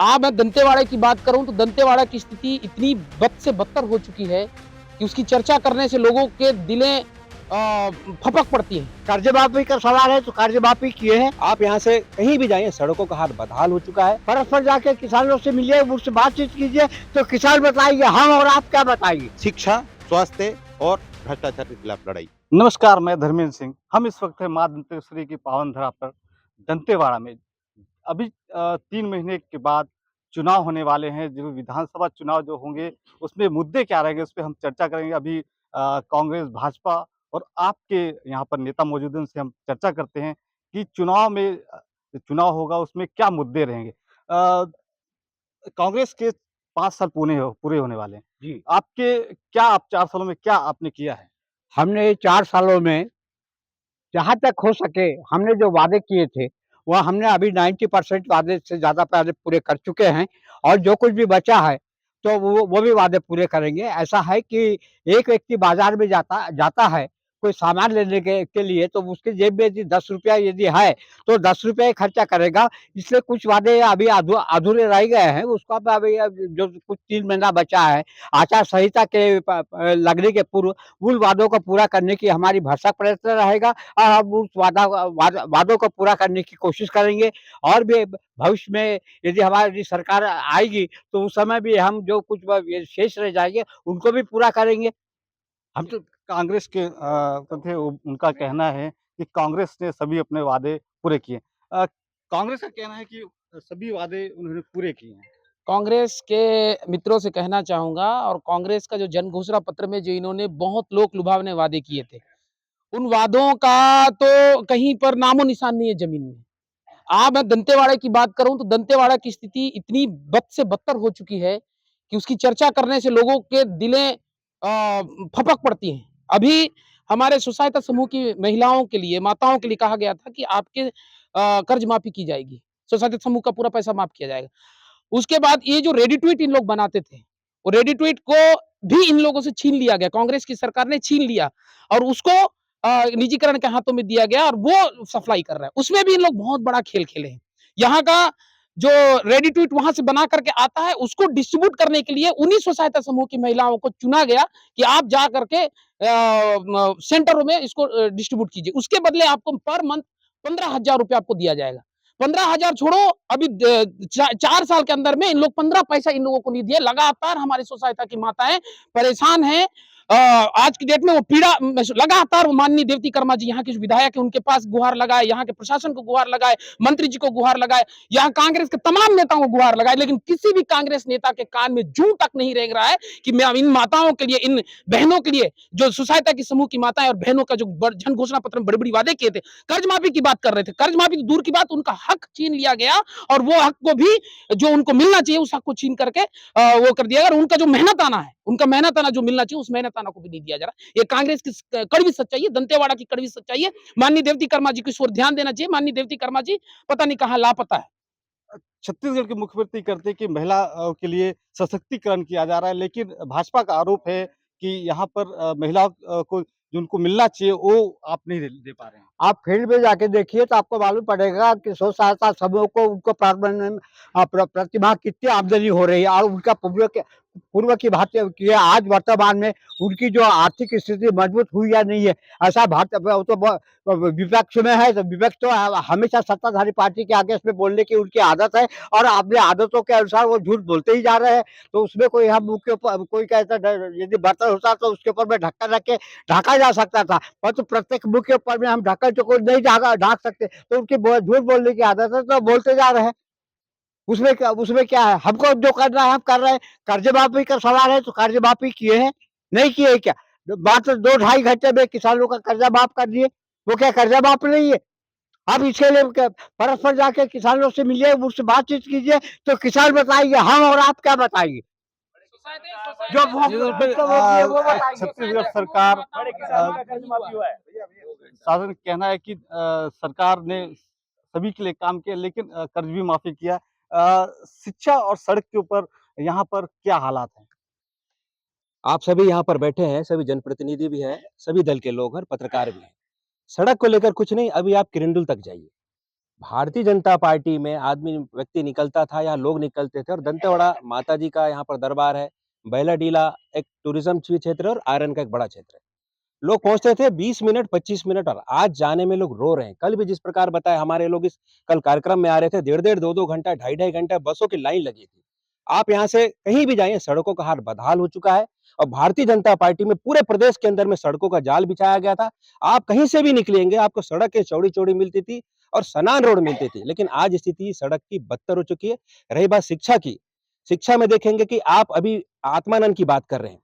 मैं दंतेवाड़ा की बात करूं तो दंतेवाड़ा की स्थिति इतनी बद से बदतर हो चुकी है कि उसकी चर्चा करने से लोगों के दिलें फपक पड़ती हैं। कर्ज माफी का सवाल है तो कर्ज माफी किए हैं। आप यहाँ से कहीं भी जाइए, सड़कों का हाल बदहाल हो चुका है। परस्पर जाके किसानों से मिलिए, उनसे बातचीत कीजिए तो किसान बताएंगे, हम और आप क्या बताएंगे। शिक्षा, स्वास्थ्य और भ्रष्टाचार के खिलाफ लड़ाई। नमस्कार, मैं धर्मेंद्र सिंह। हम इस वक्त है माँ दंतेश्वरी की पावन धरा पर दंतेवाड़ा में। अभी 3 महीने के बाद चुनाव होने वाले हैं। जो विधानसभा चुनाव जो होंगे उसमें मुद्दे क्या रहेंगे, उस पर हम चर्चा करेंगे। अभी कांग्रेस, भाजपा और आपके यहाँ पर नेता मौजूद हैं, उनसे हम चर्चा करते हैं कि चुनाव में चुनाव होगा उसमें क्या मुद्दे रहेंगे। कांग्रेस के 5 साल पूरे होने वाले हैं जी, आपके। क्या आप 4 सालों में क्या आपने किया है? हमने 4 सालों में जहाँ तक हो सके हमने जो वादे किए थे वह हमने अभी 90% वादे से ज़्यादा वादे पूरे कर चुके हैं। और जो कुछ भी बचा है तो वो भी वादे पूरे करेंगे। ऐसा है कि एक व्यक्ति बाजार में जाता जाता है कोई सामान लेने के लिए, तो उसकी जेब में यदि 10 रुपया यदि है तो 10 रुपये खर्चा करेगा। इसलिए कुछ वादे अभी अधूरे रह गए हैं। उसको अब अभी जो कुछ 3 महीना बचा है आचार संहिता के लगने के पूर्व उन वादों को पूरा करने की हमारी भरसक प्रयत्न रहेगा। और हम उस वादों को पूरा करने की कोशिश करेंगे। और भी भविष्य में यदि हमारी सरकार आएगी तो उस समय भी हम जो कुछ ये शेष रह जाएंगे उनको भी पूरा करेंगे। हम तो कांग्रेस के तो थे, उनका कहना है कि कांग्रेस ने सभी अपने वादे पूरे किए। कांग्रेस का कहना है कि सभी वादे उन्होंने पूरे किए हैं। कांग्रेस के मित्रों से कहना चाहूंगा और कांग्रेस का जो जन घोषणा पत्र में जो इन्होंने बहुत लोक लुभावने वादे किए थे, उन वादों का तो कहीं पर नामो निशान नहीं है जमीन में। मैं दंतेवाड़ा की बात करूं तो दंतेवाड़ा की स्थिति इतनी बद से बदतर हो चुकी है कि उसकी चर्चा करने से लोगों के दिलें फपक पड़ती हैं। अभी हमारे स्वसहायता समूह की महिलाओं के लिए, माताओं के लिए कहा गया था कि आपके कर्ज माफी की जाएगी, स्वसहायता समूह का पूरा पैसा माफ किया जाएगा। उसके बाद ये जो रेडी ट्वीट इन लोग बनाते थे, वो रेडी ट्वीट को भी इन लोगों से छीन लिया गया, कांग्रेस की सरकार ने छीन लिया और उसको निजीकरण के हाथों में दिया गया और वो सप्लाई कर रहा है। उसमें भी इन लोग बहुत बड़ा खेल खेले हैं। यहाँ का जो रेडी ट्वीट वहां से बना करके आता है उसको डिस्ट्रीब्यूट करने के लिए उन्हीं स्व सहायता समूह की महिलाओं को चुना गया कि आप जा करके सेंटरों में इसको डिस्ट्रीब्यूट कीजिए। उसके बदले आपको पर मंथ 15,000 रुपया आपको दिया जाएगा। 15,000 छोड़ो, अभी 4 साल के अंदर में इन लोग 15 पैसा इन लोगों को नहीं दिए। लगातार हमारी स्व सहायता की माताएं परेशान हैं। आज की डेट में वो पीड़ा लगातार वो माननीय देवती कर्मा जी यहाँ के विधायक है, उनके पास गुहार लगाए, यहाँ के प्रशासन को गुहार लगाए, मंत्री जी को गुहार लगाए, यहाँ कांग्रेस के तमाम नेताओं को गुहार लगाए, लेकिन किसी भी कांग्रेस नेता के कान में जूं तक नहीं रेंग रहा है कि मैं इन माताओं के लिए, इन बहनों के लिए, जो सुसायता की समूह की माताएं और बहनों का जो जन घोषणा पत्र में बड़ी बड़ी वादे किए थे, कर्ज माफी की बात कर रहे थे, कर्ज माफी तो दूर की बात, उनका हक छीन लिया गया और वो हक को भी जो उनको मिलना चाहिए उस हक को छीन करके वो कर दिया। और उनका जो मेहनत आना है, उनका मेहनत आना जो मिलना चाहिए उस मेहनत आना को भी नहीं दिया जा रहा। ये कांग्रेस की कड़वी सच्चाई है, दंतेवाड़ा की कड़वी सच्चाई है। माननीय देवती कर्मा जी को इस ओर ध्यान देना चाहिए। माननीय देवती कर्मा जी पता नहीं कहाँ लापता है। छत्तीसगढ़ के मुख्यमंत्री करते कि महिला के लिए सशक्तिकरण किया जा रहा है, लेकिन भाजपा का आरोप है कि यहाँ पर महिलाओं को जो उनको मिलना चाहिए वो आप नहीं दे पा रहे हैं। आप फील्ड में जाके देखिए तो आपको मालूम पड़ेगा कि स्व सहायता समूह को उनको प्रतिमाह कितनी आमदनी हो रही है। और उनका पूर्व की बात की है, आज वर्तमान में उनकी जो आर्थिक स्थिति मजबूत हुई या नहीं है, ऐसा विपक्ष में है। तो विपक्ष तो हमेशा सत्ताधारी पार्टी के आगे इसमें बोलने की उनकी आदत है और अपने आदतों के अनुसार वो झूठ बोलते ही जा रहे हैं। तो उसमें कोई हम मुँह के ऊपर कोई कहता यदि बर्तन होता तो उसके ऊपर में ढक्कन रख के ढका जा सकता था, परंतु प्रत्येक मुँह के ऊपर में हम ढक्कन को नहीं ढाक सकते। तो उनकी झूठ बोलने की आदत है तो बोलते जा रहे हैं। उसमें क्या है? हमको जो करना है हम कर रहे हैं। कर्ज माफी का सवाल है तो कर्ज माफी किए हैं, नहीं किए क्या? मात्र 2 ढाई घंटे में किसानों का कर्जा माफ कर दिए। वो क्या कर्जा माफ नहीं है? आप इसके लिए परस्पर जाके किसानों से मिलिए, उनसे बातचीत कीजिए तो किसान बताएंगे, हम और आप क्या बताएंगे। जो वो बताएंगे। छत्तीसगढ़ सरकार शासन का कहना है कि सरकार ने सभी के लिए काम किया, लेकिन कर्ज भी माफी किया। शिक्षा और सड़क के ऊपर यहाँ पर क्या हालात हैं? आप सभी यहाँ पर बैठे हैं, सभी जनप्रतिनिधि भी हैं, सभी दल के लोग हैं, पत्रकार भी हैं। सड़क को लेकर कुछ नहीं, अभी आप किरंदुल तक जाइए। भारतीय जनता पार्टी में आदमी व्यक्ति निकलता था या लोग निकलते थे और दंतेवाड़ा माता जी का यहाँ पर दरबार है। बैलाडीला एक टूरिज़्म क्षेत्र है और आयरन का एक बड़ा क्षेत्र है। लोग पहुँचते थे 20 मिनट, 25 मिनट और आज जाने में लोग रो रहे हैं। कल भी जिस प्रकार बताया हमारे लोग इस कल कार्यक्रम में आ रहे थे, डेढ़-डेढ़, 2-2 घंटा, ढाई-ढाई घंटा बसों की लाइन लगी थी। आप यहाँ से कहीं भी जाइए, सड़कों का हाल बदहाल हो चुका है और भारतीय जनता पार्टी में पूरे प्रदेश के अंदर में सड़कों का जाल बिछाया गया था। आप कहीं से भी निकलेंगे, आपको सड़कें चौड़ी-चौड़ी मिलती थी और सनान रोड मिलती थी। लेकिन आज स्थिति सड़क की बदतर हो चुकी है। रही बात शिक्षा की, शिक्षा में देखेंगे कि आप अभी आत्मानंद की बात कर रहे हैं।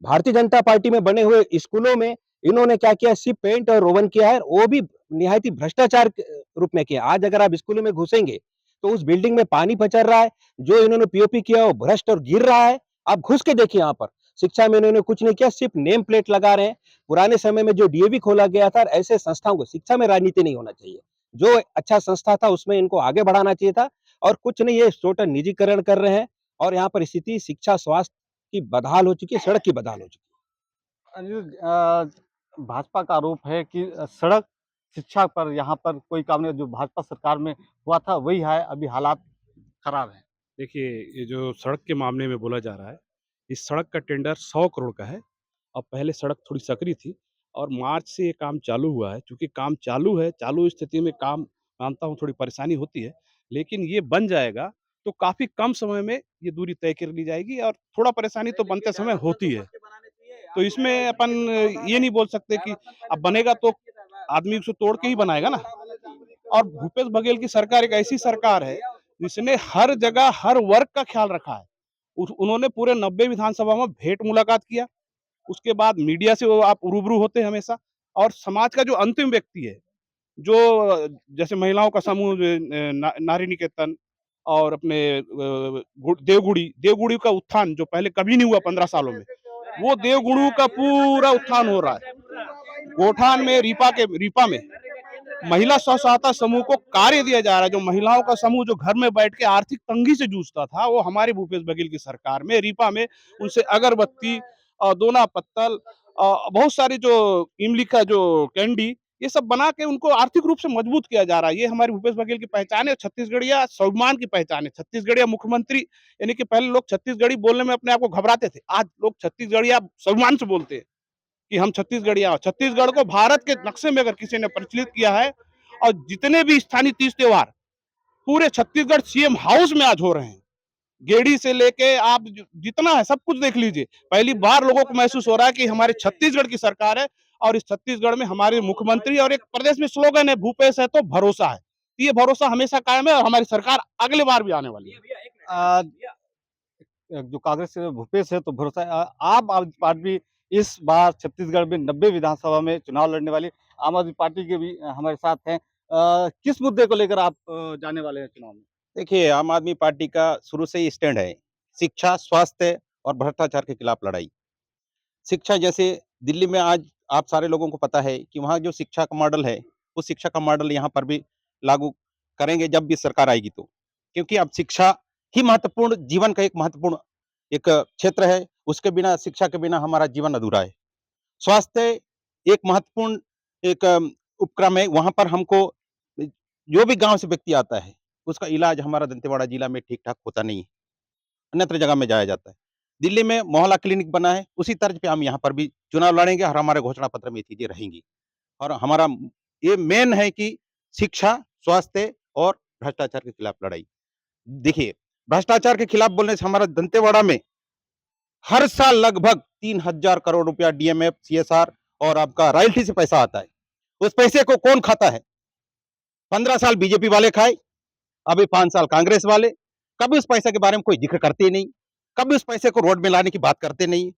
भारतीय जनता पार्टी में बने हुए स्कूलों में इन्होंने क्या किया, सिर्फ पेंट और रोगन किया है, वो भी निहायती भ्रष्टाचार के रूप में किया। आज अगर आप स्कूलों में घुसेंगे, तो उस बिल्डिंग में पानी पचर रहा है, जो इन्होंने पीओपी किया वो भ्रष्ट और गिर रहा है। आप घुस के देखिए यहाँ पर, शिक्षा में इन्होंने कुछ नहीं किया, सिर्फ नेम प्लेट लगा रहे हैं। पुराने समय में जो डीएवी खोला गया था, ऐसे संस्थाओं को शिक्षा में राजनीति नहीं होना चाहिए। जो अच्छा संस्था था उसमें इनको आगे बढ़ाना चाहिए था और कुछ नहीं, ये टोटल निजीकरण कर रहे हैं और यहाँ पर स्थिति शिक्षा, स्वास्थ्य की बदहाल हो चुकी है, सड़क की बदहाल हो चुकी है। अनिल, भाजपा का आरोप है कि सड़क, शिक्षा पर यहाँ पर कोई काम नहीं, जो भाजपा सरकार में हुआ था वही है, अभी हालात खराब हैं। देखिए, ये जो सड़क के मामले में बोला जा रहा है, इस सड़क का टेंडर 100 करोड़ का है। अब पहले सड़क थोड़ी सकरी थी और मार्च से ये काम चालू हुआ है। चूँकि काम चालू है, चालू स्थिति में काम मानता हूँ थोड़ी परेशानी होती है, लेकिन ये बन जाएगा तो काफ़ी कम समय में ये दूरी तय कर ली जाएगी और थोड़ा परेशानी तो बनते समय होती है। तो इसमें अपन ये नहीं बोल सकते कि अब बनेगा तो आदमी उसको तोड़ के ही बनाएगा ना। और भूपेश बघेल की सरकार एक ऐसी सरकार है जिसने हर जगह हर वर्ग का ख्याल रखा है। उन्होंने पूरे 90 विधानसभा में भेंट मुलाकात किया। उसके बाद मीडिया से वो आप रूबरू होते हैं हमेशा और समाज का जो अंतिम व्यक्ति है, जो जैसे महिलाओं का समूह नारी निकेतन और अपने देवगुड़ी का उत्थान जो पहले कभी नहीं हुआ 15 सालों में, वो देवगुरु का पूरा उत्थान हो रहा है। गोठान में रीपा में महिला स्व सहायता समूह को कार्य दिया जा रहा है। जो महिलाओं का समूह जो घर में बैठ के आर्थिक तंगी से जूझता था, वो हमारे भूपेश बघेल की सरकार में रीपा में उनसे अगरबत्ती, दोना पत्तल, बहुत सारी जो इमली का जो कैंडी, ये सब बना के उनको आर्थिक रूप से मजबूत किया जा रहा है। ये हमारे भूपेश बघेल की पहचान है, छत्तीसगढ़िया स्वाभिमान की पहचान है। छत्तीसगढ़िया मुख्यमंत्री, यानी कि पहले लोग छत्तीसगढ़ी बोलने में अपने आप को घबराते थे। आज लोग छत्तीसगढ़िया स्वाभिमान से बोलते हैं कि हम छत्तीसगढ़िया। छत्तीसगढ़ को भारत के नक्शे में अगर किसी ने प्रचलित किया है और जितने भी स्थानीय तीज त्योहार पूरे छत्तीसगढ़ सीएम हाउस में आज हो रहे हैं। गेड़ी से लेके आप जितना है सब कुछ देख लीजिए। पहली बार लोगों को महसूस हो रहा है कि हमारे छत्तीसगढ़ की सरकार है और इस छत्तीसगढ़ में हमारे मुख्यमंत्री, और एक प्रदेश में स्लोगन है, भूपेश है तो भरोसा है। ये भरोसा हमेशा कायम है और हमारी सरकार अगले बार भी आने वाली है। जो कांग्रेस से भूपेश है तो भरोसा है। आम आदमी पार्टी इस बार छत्तीसगढ़ में 90 विधानसभा में चुनाव लड़ने वाली आम आदमी पार्टी के भी हमारे साथ हैं। किस मुद्दे को लेकर आप जाने वाले हैं चुनाव में? देखिए, आम आदमी पार्टी का शुरू से ही स्टैंड है, शिक्षा, स्वास्थ्य और भ्रष्टाचार के खिलाफ लड़ाई। शिक्षा, जैसे दिल्ली में आज आप सारे लोगों को पता है कि वहाँ जो शिक्षा का मॉडल है, उस शिक्षा का मॉडल यहाँ पर भी लागू करेंगे जब भी सरकार आएगी तो। क्योंकि अब शिक्षा ही महत्वपूर्ण, जीवन का एक महत्वपूर्ण एक क्षेत्र है, उसके बिना, शिक्षा के बिना हमारा जीवन अधूरा है। स्वास्थ्य एक महत्वपूर्ण एक उपक्रम है, वहाँ पर हमको जो भी गाँव से व्यक्ति आता है, उसका इलाज हमारा दंतेवाड़ा जिला में ठीक-ठाक होता नहीं है, अन्यत्र जगह में जाया जाता है। दिल्ली में मोहल्ला क्लिनिक बना है, उसी तर्ज पे हम यहाँ पर भी चुनाव लड़ेंगे और हमारे घोषणा पत्र में ये चीज़ें रहेंगी। और हमारा ये मेन है कि शिक्षा, स्वास्थ्य और भ्रष्टाचार के खिलाफ लड़ाई। देखिए, भ्रष्टाचार के खिलाफ बोलने से हमारा दंतेवाड़ा में हर साल लगभग 3,000 करोड़ रुपया डीएमएफ, सीएसआर और आपका रॉयल्टी से पैसा आता है। उस पैसे को कौन खाता है? 15 साल बीजेपी वाले खाए, अभी 5 साल कांग्रेस वाले। कभी उस पैसे के बारे में कोई जिक्र करते ही नहीं, कभी उस पैसे को रोड में लाने की बात करते नहीं।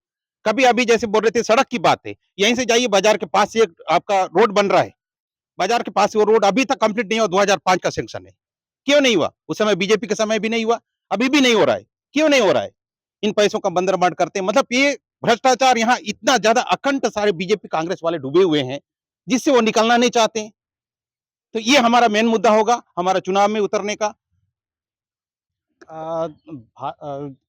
कभी अभी जैसे बोल रहे थे सड़क की बात है, यहीं से जाइए, बाजार के पास से एक आपका रोड बन रहा है, बाजार के पास से वो रोड अभी तक कंप्लीट नहीं हुआ, 2005 का सैंक्शन है। क्यों नहीं हुआ? उस समय बीजेपी के समय भी नहीं हुआ, अभी भी नहीं हो रहा है। क्यों नहीं हो रहा है? इन पैसों का बंदरबांट करते हैं। मतलब ये भ्रष्टाचार यहाँ इतना ज्यादा अखंड सारे बीजेपी कांग्रेस वाले डूबे हुए हैं, जिससे वो निकलना नहीं चाहते हैं। तो ये हमारा मेन मुद्दा होगा हमारा चुनाव में उतरने का।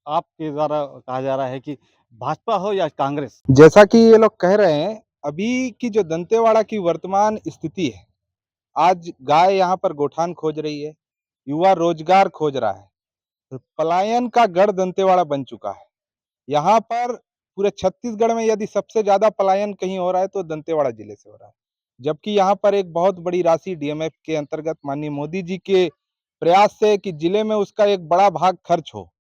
आपके द्वारा कहा जा रहा है कि भाजपा हो या कांग्रेस? जैसा कि ये लोग कह रहे हैं, अभी की जो दंतेवाड़ा की वर्तमान स्थिति है, आज गाय यहाँ पर गोठान खोज रही है, युवा रोजगार खोज रहा है, पलायन का गढ़ दंतेवाड़ा बन चुका है। यहाँ पर पूरे छत्तीसगढ़ में यदि सबसे ज्यादा पलायन कहीं हो रहा है तो दंतेवाड़ा जिले से हो रहा है, जबकि यहाँ पर एक बहुत बड़ी राशि डीएमएफ के अंतर्गत माननीय मोदी जी के प्रयास से कि जिले में उसका एक बड़ा भाग खर्च हो,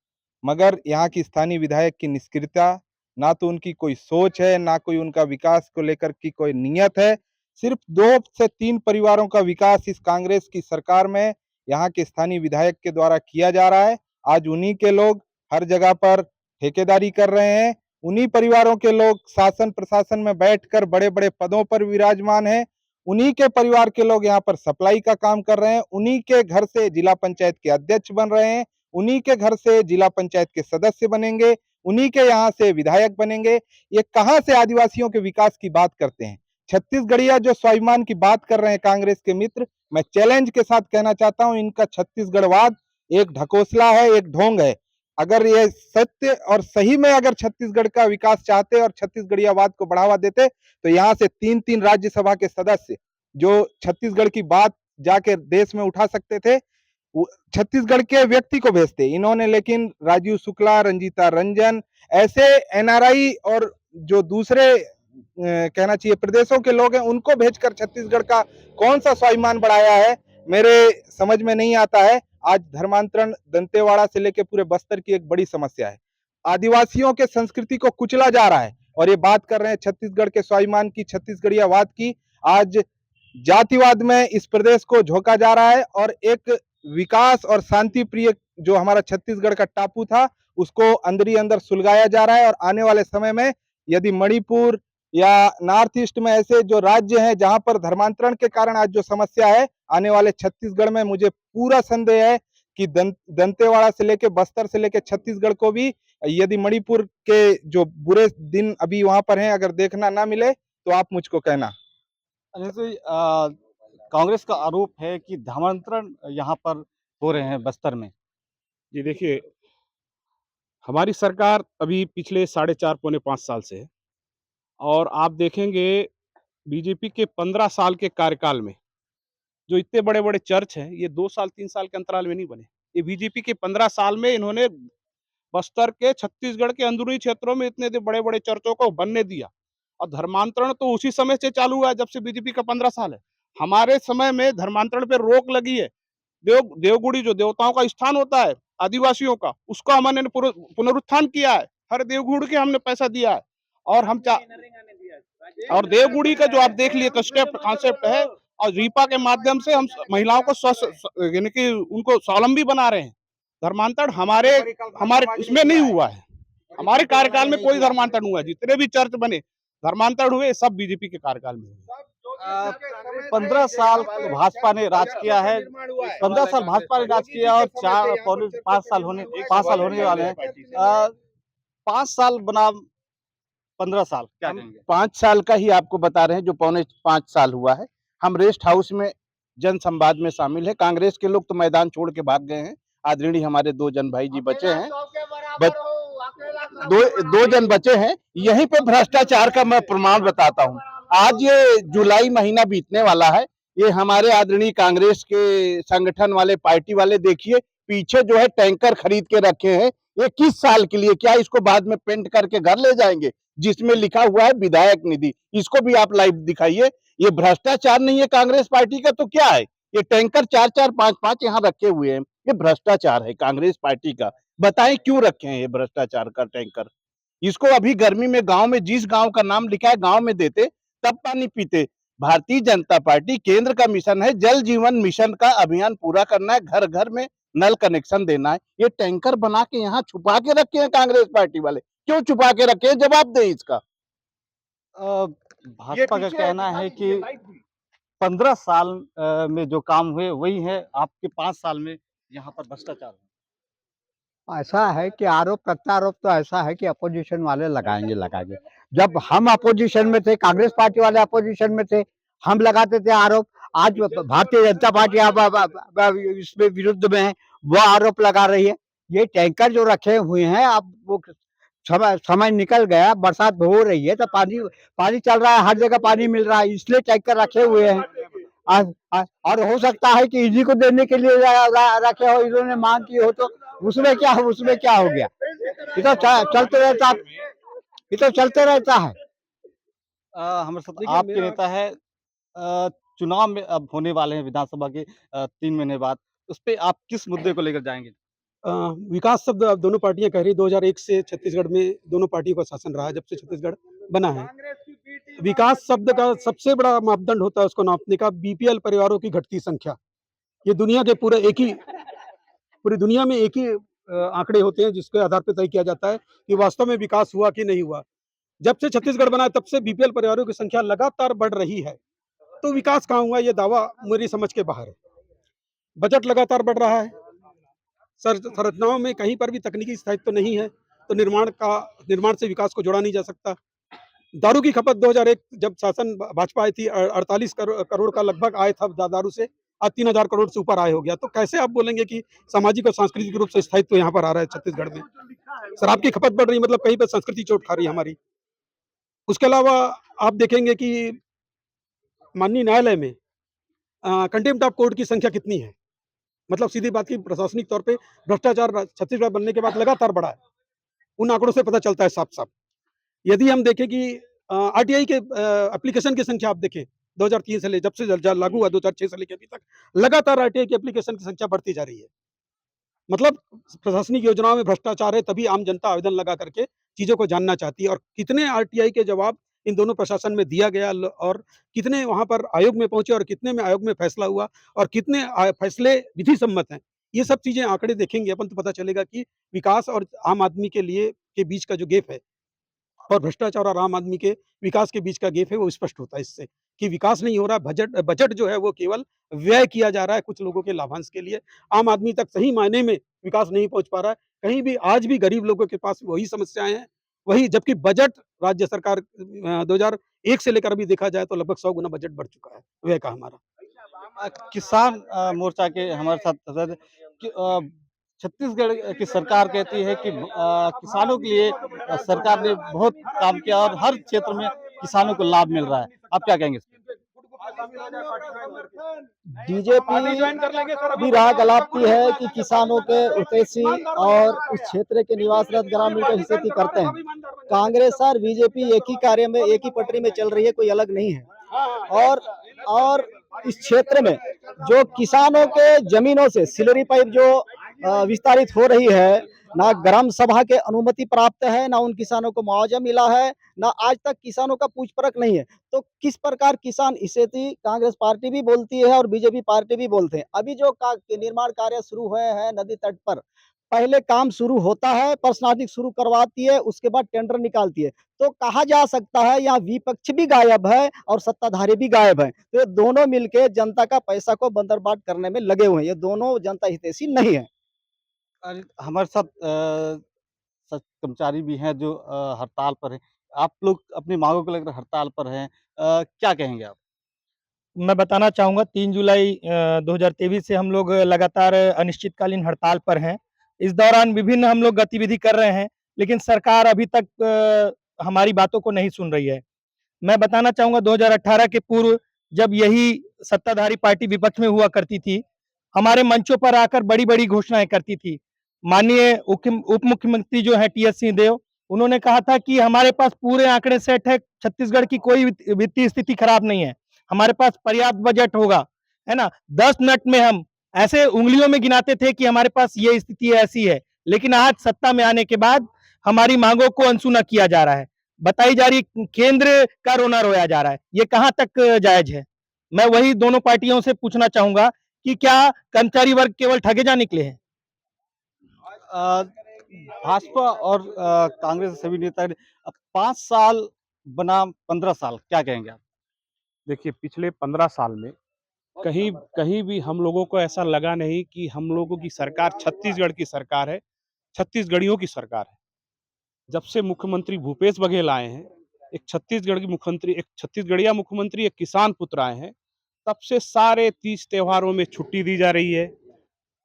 मगर यहाँ की स्थानीय विधायक की निष्क्रियता, ना तो उनकी कोई सोच है, ना कोई उनका विकास को लेकर की कोई नियत है। सिर्फ 2 से 3 परिवारों का विकास इस कांग्रेस की सरकार में यहाँ के स्थानीय विधायक के द्वारा किया जा रहा है। आज उन्हीं के लोग हर जगह पर ठेकेदारी कर रहे हैं, उन्हीं परिवारों के लोग शासन प्रशासन में बैठकर बड़े-बड़े पदों पर विराजमान हैं, उन्हीं के परिवार के लोग यहाँ पर सप्लाई का काम कर रहे हैं, उन्हीं के घर से जिला पंचायत के अध्यक्ष बन रहे हैं, उन्हीं के घर से जिला पंचायत के सदस्य बनेंगे, उन्हीं के यहाँ से विधायक बनेंगे। ये कहाँ से आदिवासियों के विकास की बात करते हैं? छत्तीसगढ़िया जो स्वाभिमान की बात कर रहे हैं कांग्रेस के मित्र, मैं चैलेंज के साथ कहना चाहता हूं, इनका छत्तीसगढ़वाद एक ढकोसला है, एक ढोंग है। अगर ये सत्य और सही में अगर छत्तीसगढ़ का विकास चाहते और छत्तीसगढ़ियावाद को बढ़ावा देते तो यहाँ से 3-3 राज्यसभा के सदस्य जो छत्तीसगढ़ की बात जाके देश में उठा सकते थे, छत्तीसगढ़ के व्यक्ति को भेजते। इन्होंने लेकिन राजीव शुक्ला, रंजीता रंजन ऐसे एनआरआई और जो दूसरे कहना चाहिए प्रदेशों के लोग हैं उनको भेजकर छत्तीसगढ़ का कौन सा स्वाभिमान बढ़ाया है, मेरे समझ में नहीं आता है। आज धर्मांतरण दंतेवाड़ा से लेकर पूरे बस्तर की एक बड़ी समस्या है। आदिवासियों के संस्कृति को कुचला जा रहा है और ये बात कर रहे हैं छत्तीसगढ़ के स्वाभिमान की, छत्तीसगढ़ियावाद की। आज जातिवाद में इस प्रदेश को झोंका जा रहा है और एक विकास और शांति प्रिय जो हमारा छत्तीसगढ़ का टापू था उसको अंदर ही अंदर सुलगाया जा रहा है। और आने वाले समय में यदि मणिपुर या नॉर्थ ईस्ट में ऐसे जो राज्य हैं जहां पर धर्मांतरण के कारण आज जो समस्या है, आने वाले छत्तीसगढ़ में मुझे पूरा संदेह है कि दंतेवाड़ा से लेके बस्तर से लेके छत्तीसगढ़ को भी यदि मणिपुर के जो बुरे दिन अभी वहां पर हैं अगर देखना ना मिले तो आप मुझको कहना। जैसे कांग्रेस का आरोप है कि धर्मांतरण यहाँ पर हो रहे हैं बस्तर में। जी देखिए, हमारी सरकार अभी पिछले 4.5 पौने 5 साल से है और आप देखेंगे बीजेपी के 15 साल के कार्यकाल में जो इतने बड़े-बड़े चर्च हैं, ये 2 साल 3 साल के अंतराल में नहीं बने। ये बीजेपी के 15 साल में इन्होंने बस्तर के, छत्तीसगढ़ के अंदरूनी क्षेत्रों में इतने बड़े-बड़े चर्चों को बनने दिया और धर्मांतरण तो उसी समय से चालू हुआ है जब से बीजेपी का 15 साल है। हमारे समय में धर्मांतरण पे रोक लगी है। देवगुड़ी जो देवताओं का स्थान होता है आदिवासियों का, उसका हमने पुनरुत्थान किया है। हर देवगुड़ी के हमने पैसा दिया है और हम और देवगुड़ी का जो आप देख लिए कांसेप्ट है और रीपा के माध्यम से हम महिलाओं को यानी कि उनको स्वावलंबी बना रहे हैं। धर्मांतरण हमारे इसमें नहीं हुआ है। हमारे कार्यकाल में कोई धर्मांतरण हुआ है। जितने भी चर्च बने धर्मांतरण हुए सब बीजेपी के कार्यकाल में हुए। 15 साल भाजपा ने राज किया है, 15 साल भाजपा ने राज किया और 5 साल होने वाले हैं। 5 साल बनाम 15 साल क्या कहेंगे? 5 साल का ही आपको बता रहे हैं जो पौने 5 साल हुआ है। हम रेस्ट हाउस में जन संवाद में शामिल है। कांग्रेस के लोग तो मैदान छोड़ के भाग गए हैं। आदरणीय हमारे 2 जन भाई जी बचे हैं, दो जन बचे हैं। यहीं पे भ्रष्टाचार का मैं प्रमाण बताता हूँ। आज ये जुलाई महीना बीतने वाला है, ये हमारे आदरणीय कांग्रेस के संगठन वाले, पार्टी वाले देखिए पीछे जो है टैंकर खरीद के रखे हैं। ये किस साल के लिए? क्या इसको बाद में पेंट करके घर ले जाएंगे जिसमें लिखा हुआ है विधायक निधि? इसको भी आप लाइव दिखाइए। ये भ्रष्टाचार नहीं है कांग्रेस पार्टी का तो क्या है? ये टैंकर 4-4 5-5 यहाँ रखे हुए हैं, ये भ्रष्टाचार है कांग्रेस पार्टी का। बताएं क्यों रखे हैं ये भ्रष्टाचार का टैंकर? इसको अभी गर्मी में गांव में जिस गांव का नाम लिखा है गांव में देते तब पानी पीते। भारतीय जनता पार्टी केंद्र का मिशन है जल जीवन मिशन का अभियान पूरा करना है, घर घर में नल कनेक्शन देना है। ये टैंकर बना के यहाँ छुपा के रखे हैं कांग्रेस पार्टी वाले। क्यों छुपा के रखे हैं? जवाब दें इसका। भाजपा का कहना है कि 15 साल में जो काम हुए वही है, आपके 5 साल में यहाँ पर भ्रष्टाचार है। ऐसा है कि आरोप प्रत्यारोप तो ऐसा है कि अपोजिशन वाले लगाएंगे। जब हम अपोजिशन में थे, कांग्रेस पार्टी वाले अपोजिशन में थे, हम लगाते थे आरोप। आज भारतीय जनता पार्टी इसमें विरुद्ध में है, वो आरोप लगा रही है। ये टैंकर जो रखे हुए हैं, अब वो समय निकल गया, बरसात हो रही है तो पानी चल रहा है, हर जगह पानी मिल रहा है, इसलिए टैंकर रखे हुए हैं। और हो सकता है कि इन्हीं को देने के लिए रखे हो, इन्होंने मांग की हो, तो उसमें क्या हो गया? ये तो चलते रहता, ये तो चलते रहता है। हमारे साथ आपके नेता है, चुनाव में अब होने वाले हैं विधानसभा के 3 महीने बाद, उस पे आप किस मुद्दे को लेकर जाएँगे? अ, विकास शब्द अब दोनों पार्टियां कह रही 2001 से छत्तीसगढ़ में दोनों पार्टियों का शासन रहा है जब से छत्तीसगढ़ बना है। विकास शब्द का सबसे बड़ा मापदंड होता है उसको नापने का बीपीएल परिवारों की घटती संख्या। ये दुनिया के पूरी दुनिया में एक ही आंकड़े होते हैं जिसके आधार पर तय किया जाता है कि वास्तव में विकास हुआ कि नहीं हुआ। जब से छत्तीसगढ़ बना है तब से बीपीएल परिवारों की संख्या लगातार बढ़ रही है। तो विकास कहाँ हुआ ये दावा मेरी समझ के बाहर है। बजट लगातार बढ़ रहा है। संरचनाओं में कहीं पर भी तकनीकी स्थायित्व तो नहीं है, तो निर्माण से विकास को जोड़ा नहीं जा सकता। दारू की खपत 2001 जब शासन भाजपा आई थी 48 करोड़ का लगभग आय था दारू से, आज 3000 करोड़ से ऊपर आय हो गया। तो कैसे आप बोलेंगे कि सामाजिक और सांस्कृतिक रूप से स्थायित्व यहाँ पर आ रहा है छत्तीसगढ़ में? शराब की खपत बढ़ रही, मतलब कहीं पर संस्कृति चोट खा रही है हमारी। उसके अलावा आप देखेंगे कि माननीय न्यायालय में कंटेम्प्ट ऑफ कोर्ट की संख्या कितनी है। मतलब सीधी बात की प्रशासनिक तौर पे भ्रष्टाचार छत्तीसगढ़ बनने के बाद लगातार बढ़ा है। उन आंकड़ों से पता चलता है साफ-साफ। यदि हम देखें कि आरटीआई के एप्लीकेशन की संख्या आप देखें 2003 से जब से लागू हुआ 2006 से लेकर अभी तक लगातार आरटीआई की एप्लीकेशन की संख्या बढ़ती जा रही है। मतलब प्रशासनिक योजनाओं में भ्रष्टाचार है, तभी आम जनता आवेदन लगा करके चीज़ों को जानना चाहती है। और कितने आरटीआई के जवाब इन दोनों प्रशासन में दिया गया और कितने वहाँ पर आयोग में पहुँचे और कितने में आयोग में फैसला हुआ और कितने फैसले विधि सम्मत हैं। ये सब चीज़ें आंकड़े देखेंगे अपन तो पता चलेगा कि विकास और आम आदमी के बीच का जो गैप है और भ्रष्टाचार और आम आदमी के विकास के बीच का गैप है वो स्पष्ट होता है इससे कि विकास नहीं हो रहा। बजट जो है वो केवल व्यय किया जा रहा है कुछ लोगों के लाभांश के लिए। आम आदमी तक सही मायने में विकास नहीं पहुंच पा रहा है। कहीं भी आज भी गरीब लोगों के पास वही समस्याएं हैं, वही, जबकि बजट राज्य सरकार 2001 से लेकर अभी देखा जाए तो लगभग 100 गुना बजट बढ़ चुका है व्यय का हमारा। किसान मोर्चा के हमारे साथ सदस्य छत्तीसगढ़ की सरकार कहती है कि किसानों के लिए सरकार ने बहुत काम किया और हर क्षेत्र में किसानों को लाभ मिल रहा है। आप क्या कहेंगे इस पे? बीजेपी भी राह गलाती है कि किसानों के हितैषी और उस क्षेत्र के निवासरत ग्रामीण के हितैषी करते हैं। कांग्रेस और बीजेपी एक ही कार्य में, एक ही पटरी में चल रही है, कोई अलग नहीं है। और इस क्षेत्र में जो किसानों के जमीनों से सिलरी पाइप जो विस्तारित हो रही है, ना ग्राम सभा के अनुमति प्राप्त है, ना उन किसानों को मुआवजा मिला है, ना आज तक किसानों का पूछ परख नहीं है। तो किस प्रकार किसान हितैषी कांग्रेस पार्टी भी बोलती है और बीजेपी पार्टी भी बोलते हैं। अभी जो निर्माण कार्य शुरू हुए हैं नदी तट पर, पहले काम शुरू होता है, पर्सनालिटी शुरू करवाती है, उसके बाद टेंडर निकालती है। तो कहा जा सकता है यहाँ विपक्ष भी गायब है और सत्ताधारी भी गायब है। तो ये दोनों मिलके जनता का पैसा को बंदरबाट करने में लगे हुए हैं। ये दोनों जनता हितैषी नहीं है। हमारे साथ कर्मचारी भी हैं जो हड़ताल पर हैं। आप लोग अपनी मांगों को लेकर हड़ताल पर हैं। क्या कहेंगे आप? मैं बताना चाहूँगा 3 जुलाई 2023 से हम लोग लगातार अनिश्चितकालीन हड़ताल पर हैं। इस दौरान विभिन्न हम लोग गतिविधि कर रहे हैं, लेकिन सरकार अभी तक हमारी बातों को नहीं सुन रही है। मैं बताना चाहूँगा 2018 के पूर्व जब यही सत्ताधारी पार्टी विपक्ष में हुआ करती थी, हमारे मंचों पर आकर बड़ी-बड़ी घोषणाएँ करती थी। माननीय उप मुख्यमंत्री जो हैं टीएस सिंहदेव, उन्होंने कहा था कि हमारे पास पूरे आंकड़े सेट है, छत्तीसगढ़ की कोई वित्तीय स्थिति खराब नहीं है। हमारे पास पर्याप्त बजट होगा, है ना? 10 मिनट में हम ऐसे उँगलियों में गिनाते थे कि हमारे पास ये स्थिति ऐसी है, लेकिन आज सत्ता में आने के बाद हमारी मांगों को अनसुना किया जा रहा है। बताई जा रही केंद्र का रोना रोया जा रहा है। ये कहाँ तक जायज़ है? मैं वही दोनों पार्टियों से पूछना चाहूँगा कि क्या कर्मचारी वर्ग केवल ठगे जा निकले हैं? भाजपा और कांग्रेस के सभी नेता 5 साल बनाम 15 साल, क्या कहेंगे आप? देखिए, पिछले 15 साल में कहीं कहीं भी हम लोगों को ऐसा लगा नहीं कि हम लोगों की सरकार छत्तीसगढ़ की सरकार है, छत्तीसगढ़ियों की सरकार है। जब से मुख्यमंत्री भूपेश बघेल आए हैं, एक छत्तीसगढ़िया मुख्यमंत्री, एक किसान पुत्र आए हैं, तब से सारे 30 त्योहारों में छुट्टी दी जा रही है।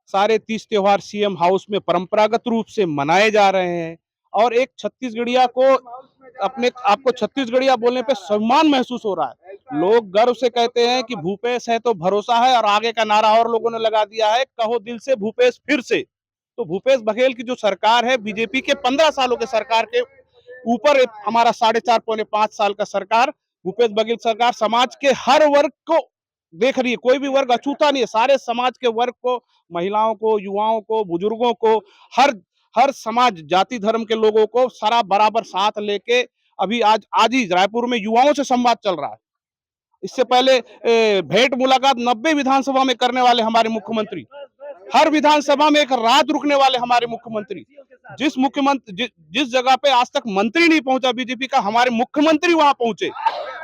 सारे 30 त्योहार सीएम हाउस में परंपरागत रूप से मनाए जा रहे हैं और एक छत्तीसगढ़िया को अपने आपको छत्तीसगढ़िया बोलने पे सम्मान महसूस हो रहा है। लोग गर्व से कहते हैं कि भूपेश है तो भरोसा है, और आगे का नारा और लोगों ने लगा दिया है, कहो दिल से भूपेश फिर से। तो भूपेश बघेल की जो सरकार है, बीजेपी के 15 सालों के सरकार के ऊपर हमारा 4.5 पौने 5 साल का सरकार, भूपेश बघेल सरकार समाज के हर वर्ग को देख रही है। कोई भी वर्ग अछूता नहीं है, सारे समाज के वर्ग को, महिलाओं को, युवाओं को, बुजुर्गों को, हर समाज, जाति धर्म के लोगों को सारा बराबर साथ लेके अभी आज ही रायपुर में युवाओं से संवाद चल रहा है। इससे पहले भेंट मुलाकात 90 विधानसभा में करने वाले हमारे मुख्यमंत्री, हर विधानसभा में एक रात रुकने वाले हमारे मुख्यमंत्री, जिस जगह पे आज तक मंत्री नहीं पहुंचा बीजेपी का, हमारे मुख्यमंत्री वहां पहुंचे।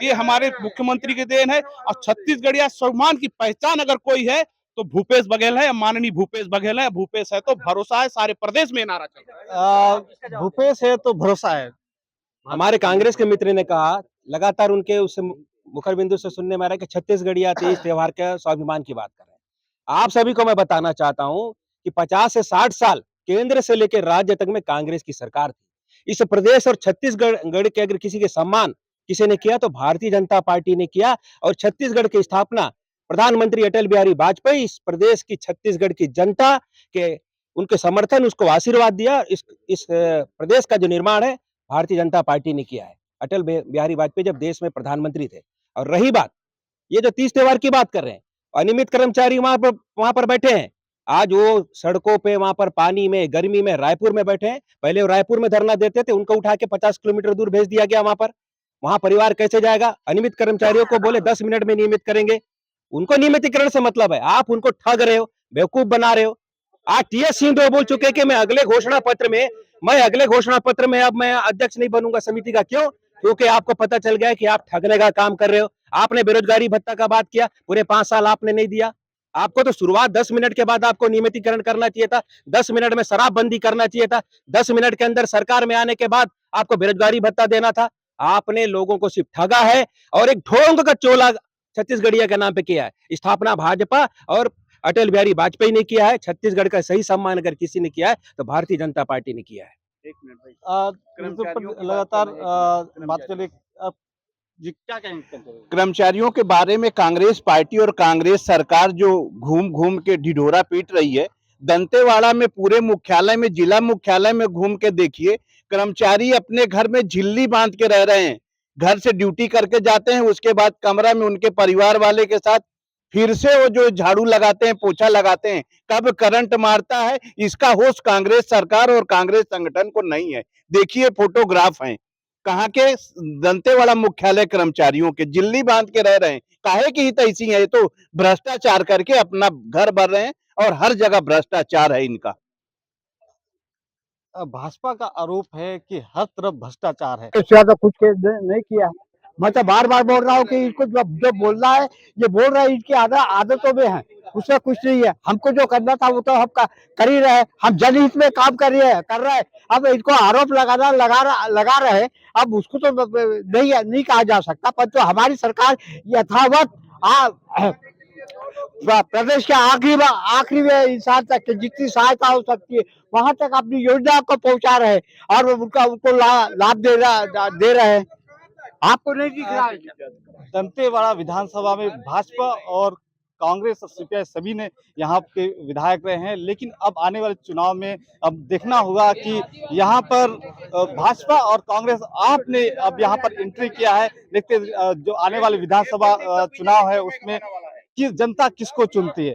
ये हमारे मुख्यमंत्री की देन है। और छत्तीसगढ़िया स्वाभिमान की पहचान अगर कोई है तो भूपेश बघेल है, माननीय भूपेश बघेल है। भूपेश है तो भरोसा है, सारे प्रदेश में नारा चल रहा है। भूपेश है तो भरोसा है। हमारे कांग्रेस के मित्र ने कहा, लगातार उनके उस मुखर बिंदु से सुनने में आ रहा है कि छत्तीसगढ़िया तीज त्योहार के स्वाभिमान की बात कर रहे हैं। आप सभी को मैं बताना चाहता हूं कि 50 से 60 साल केंद्र से लेकर राज्य तक में कांग्रेस की सरकार थी। इस प्रदेश और छत्तीसगढ़ के अगर किसी के सम्मान किसी ने किया तो भारतीय जनता पार्टी ने किया। और छत्तीसगढ़ की स्थापना प्रधानमंत्री अटल बिहारी वाजपेयी इस प्रदेश की, छत्तीसगढ़ की जनता के उनके समर्थन, उसको आशीर्वाद दिया। इस प्रदेश का जो निर्माण है भारतीय जनता पार्टी ने किया है। अटल बिहारी वाजपेयी जब देश में प्रधानमंत्री थे। और रही बात ये जो तीज त्योहार की बात कर रहे हैं, अनियमित कर्मचारी वहां पर बैठे हैं। आज वो सड़कों पे, वहां पर पानी में, गर्मी में, रायपुर में बैठे हैं। पहले वो रायपुर में धरना देते थे, उनको उठा के 50 किलोमीटर दूर भेज दिया गया। वहां परिवार कैसे जाएगा? अनियमित कर्मचारियों को बोले 10 मिनट में नियमित करेंगे। उनको नियमितीकरण से मतलब है, आप उनको ठग रहे हो, बेवकूफ बना रहे हो। आज टीएस सिंहदेव बोल चुके कि मैं अगले घोषणा पत्र में अब मैं अध्यक्ष नहीं बनूंगा समिति का। क्यों? क्योंकि आपको पता चल गया है कि आप ठगने का काम कर रहे हो। आपने बेरोजगारी भत्ता का बात किया, पूरे 5 साल आपने नहीं दिया। आपको तो शुरुआत 10 मिनट के बाद आपको नियमितीकरण करना चाहिए था। 10 मिनट में शराबबंदी करना चाहिए था। 10 मिनट के अंदर सरकार में आने के बाद आपको बेरोजगारी भत्ता देना था। आपने लोगों को सिर्फ ठगा है और एक ढोंग का चोला छत्तीसगढ़िया के नाम पे किया है। स्थापना भाजपा और अटल बिहारी वाजपेयी ने किया है। छत्तीसगढ़ का सही सम्मान अगर किसी ने किया है तो भारतीय जनता पार्टी ने किया है। लगातार बात चले, जी क्या कहेंगे? कर्मचारियों के बारे में कांग्रेस पार्टी और कांग्रेस सरकार जो घूम घूम के ढिढोरा पीट रही है, दंतेवाड़ा में पूरे मुख्यालय में, जिला मुख्यालय में घूम के देखिए, कर्मचारी अपने घर में झिल्ली बांध के रह रहे हैं। घर से ड्यूटी करके जाते हैं, उसके बाद कमरा में उनके परिवार वाले के साथ फिर से वो जो झाड़ू लगाते हैं, पोछा लगाते हैं। कब करंट मारता है इसका होश कांग्रेस सरकार और कांग्रेस संगठन को नहीं है। देखिए फोटोग्राफ हैं, कहाँ के दंतेवाड़ा मुख्यालय कर्मचारियों के जिल्ली बांध के रह रहे हैं। काहे की हित ऐसी है? तो भ्रष्टाचार करके अपना घर भर रहे हैं और हर जगह भ्रष्टाचार है इनका। भाजपा का आरोप है कि हर तरफ भ्रष्टाचार है। इससे ज्यादा कुछ नहीं किया। मैं तो बार बार बोल रहा हूँ कि इसको जो बोल रहा है, ये बोल रहा है, इसकी आदतों में है, उससे कुछ नहीं है। हमको जो करना था वो तो हम कर ही रहे। हम जनहित में काम कर रहे हैं। अब इनको आरोप लगा रहे हैं, अब उसको तो नहीं कहा जा सकता। पर तो हमारी सरकार यथावत प्रदेश के आखिरी इंसान तक जितनी सहायता हो सकती है वहां तक अपनी योजना को पहुंचा रहे हैं और उनको लाभ दे रहे हैं। आपको नहीं दिख रहा है? दंतेवाड़ा विधानसभा में भाजपा और कांग्रेस और सीपीआई सभी ने यहाँ के विधायक रहे हैं, लेकिन अब आने वाले चुनाव में अब देखना होगा कि यहाँ पर भाजपा और कांग्रेस आपने अब यहाँ पर एंट्री किया है। देखते जो आने वाले विधानसभा चुनाव है उसमें कि जनता किसको चुनती है।